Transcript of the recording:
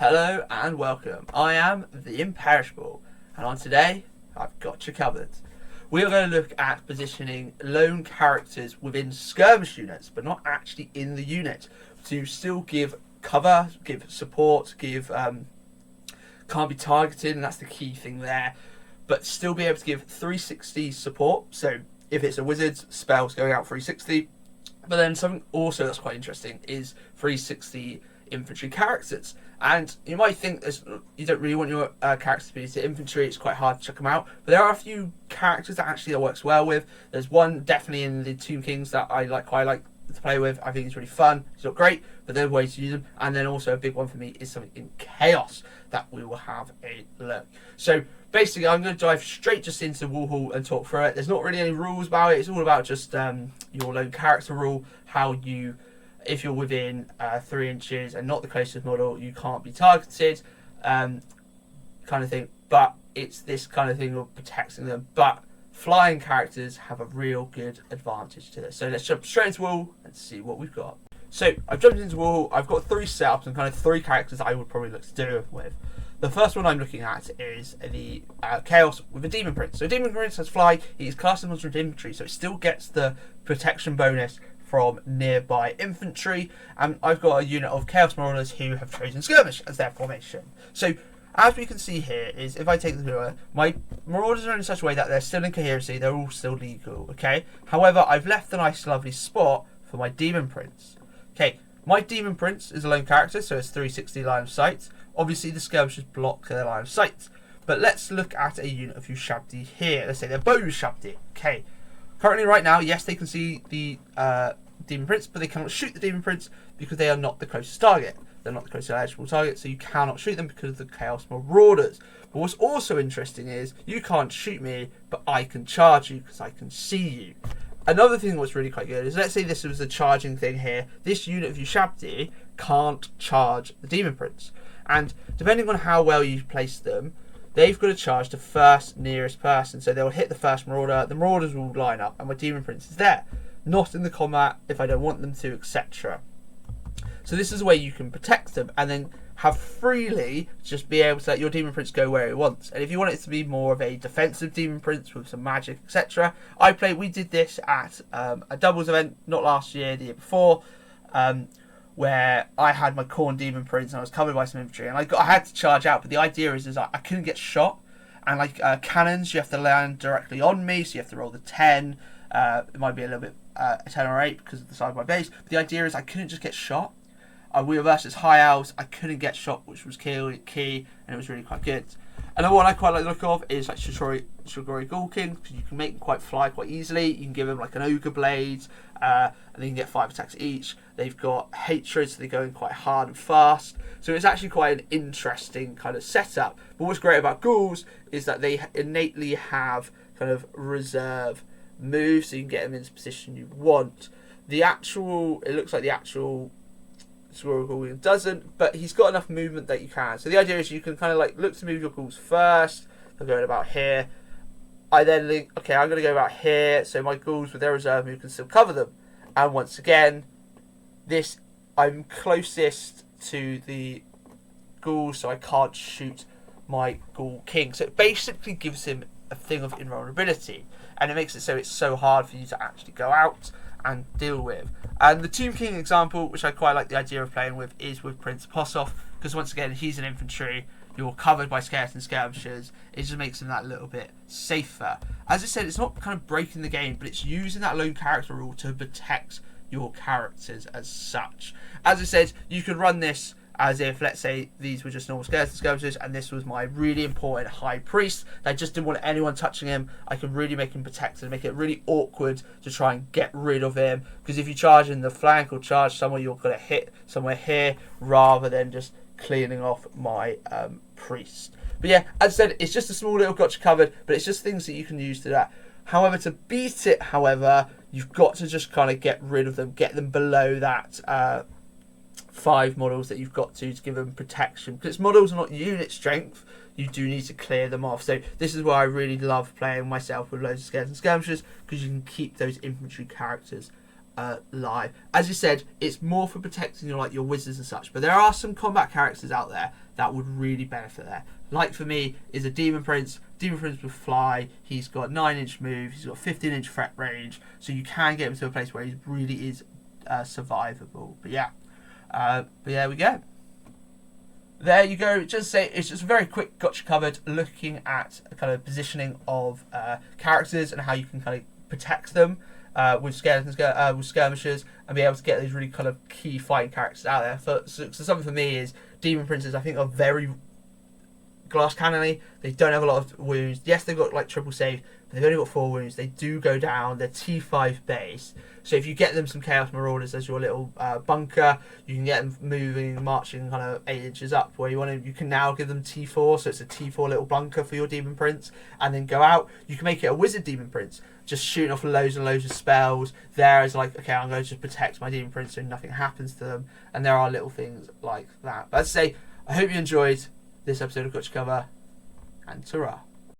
Hello and welcome. I am the Imperishable, and on today, I've got you covered. We are going to look at positioning lone characters within skirmish units, but not actually in the unit, to still give cover, give support, can't be targeted, and that's the key thing there, but still be able to give 360 support. So if it's a wizard, spells going out 360, but then something also that's quite interesting is 360 infantry characters. And you might think you don't really want your characters to be to infantry, it's quite hard to check them out, but there are a few characters that works well with. There's one definitely in the Tomb Kings that I quite like to play with. I think it's really fun, it's not great, but there are ways to use them. And then also a big one for me is something in Chaos that we will have a look. So basically I'm going to dive straight just into Warhol and talk through it. There's not really any rules about it, it's all about just your lone character rule, how you, if you're within 3 inches and not the closest model, you can't be targeted, kind of thing. But it's this kind of thing of protecting them. But flying characters have a real good advantage to this. So let's jump straight into Wall and see what we've got. So I've jumped into Wall. I've got 3 setups and kind of 3 characters that I would probably look to do it with. The first one I'm looking at is the Chaos with a Demon Prince. So Demon Prince has fly. He's classed as monster with infantry, so it still gets the protection bonus from nearby infantry, and I've got a unit of Chaos Marauders who have chosen Skirmish as their formation. So as we can see here is, if I take the viewer, my Marauders are in such a way that they're still in coherency, they're all still legal, okay? However, I've left a nice lovely spot for my Demon Prince. Okay, my Demon Prince is a lone character, so it's 360 line of sight. Obviously the Skirmishers block their line of sight, but let's look at a unit of Ushabti here. Let's say they're bow Ushabti, okay? Currently right now, yes, they can see the Demon Prince, but they cannot shoot the Demon Prince because they are not the closest target. They're not the closest eligible target, so you cannot shoot them because of the Chaos Marauders. But what's also interesting is, you can't shoot me, but I can charge you because I can see you. Another thing that's really quite good is, let's say this was a charging thing here, this unit of Ushabti can't charge the Demon Prince. And depending on how well you place them, they've got to charge the first nearest person. So they'll hit the first Marauder, the Marauders will line up, and my Demon Prince is there. Not in the combat if I don't want them to, etc. So this is a way you can protect them and then have freely just be able to let your Demon Prince go where he wants. And if you want it to be more of a defensive Demon Prince with some magic, etc. We did this at a doubles event, not last year, the year before, where I had my Khorne Demon Prince and I was covered by some infantry, and I had to charge out, but the idea is I couldn't get shot, and cannons, you have to land directly on me, so you have to roll the 10. It might be a little bit a 10 or 8 because of the size of my base, but the idea is I couldn't just get shot. We were versus high elves, I couldn't get shot, which was key, and it was really quite good. Another one I quite like the look of is like Shigori Gulkin, because you can make them fly quite easily. You can give them like an ogre blade, and they can get 5 attacks each. They've got hatred, so they go in quite hard and fast. So it's actually quite an interesting kind of setup. But what's great about ghouls is that they innately have kind of reserve moves, so you can get them into the position you want. It looks like the actual Squirrel Ghoul doesn't, but he's got enough movement that you can. So the idea is you can kind of look to move your ghouls first. They're going about here. I then think, okay, I'm going to go about here, so my ghouls with their reserve move can still cover them. And once again, I'm closest to the ghouls, so I can't shoot my Ghoul King. So it basically gives him a thing of invulnerability, and it makes it so it's so hard for you to actually go out and deal with. And the Tomb King example, which I quite like the idea of playing with, is with Prince Possoff, because once again he's an infantry, you're covered by skeleton skirmishers, it just makes him that little bit safer. As I said, it's not kind of breaking the game, but it's using that lone character rule to protect your characters as such. As I said, you could run this as if, let's say, these were just normal skeleton skirmishers and this was my really important high priest that just didn't want anyone touching him. I could really make him protected, make it really awkward to try and get rid of him, because if you charge in the flank or charge somewhere, you're going to hit somewhere here rather than just cleaning off my priest. But yeah, as I said, it's just a small little gotcha covered, but it's just things that you can use to that. However, to beat it, you've got to just kind of get rid of them, get them below that 5 models that you've got to give them protection, because models are not unit strength. You do need to clear them off. So this is why I really love playing myself with loads of skeleton skirmishers, because you can keep those infantry characters lie. As you said, it's more for protecting your wizards and such, but there are some combat characters out there that would really benefit there. Like for me is a Demon Prince. Demon Prince with fly. He's got 9-inch move. He's got 15-inch threat range, so you can get him to a place where he really is survivable. But there we go. There you go. It's just a very quick gotcha covered looking at a kind of positioning of characters and how you can kind of protect them with skeletons, with skirmishers, and be able to get these really kind of key fighting characters out there. So something for me is Demon Princes. I think are very glass cannony. They don't have a lot of wounds. Yes, they've got like triple save, but they've only got 4 wounds. They do go down. They're T5 base. So if you get them some Chaos Marauders as your little bunker, you can get them moving, marching kind of 8 inches up where you want to. You can now give them T4, so it's a T4 little bunker for your Demon Prince, and then go out. You can make it a Wizard Demon Prince, just shooting off loads and loads of spells. There is like, okay, I'm going to just protect my Demon Prince so nothing happens to them, and there are little things like that. But as I say, I hope you enjoyed this episode of Gotcha Cover, and ta-ra.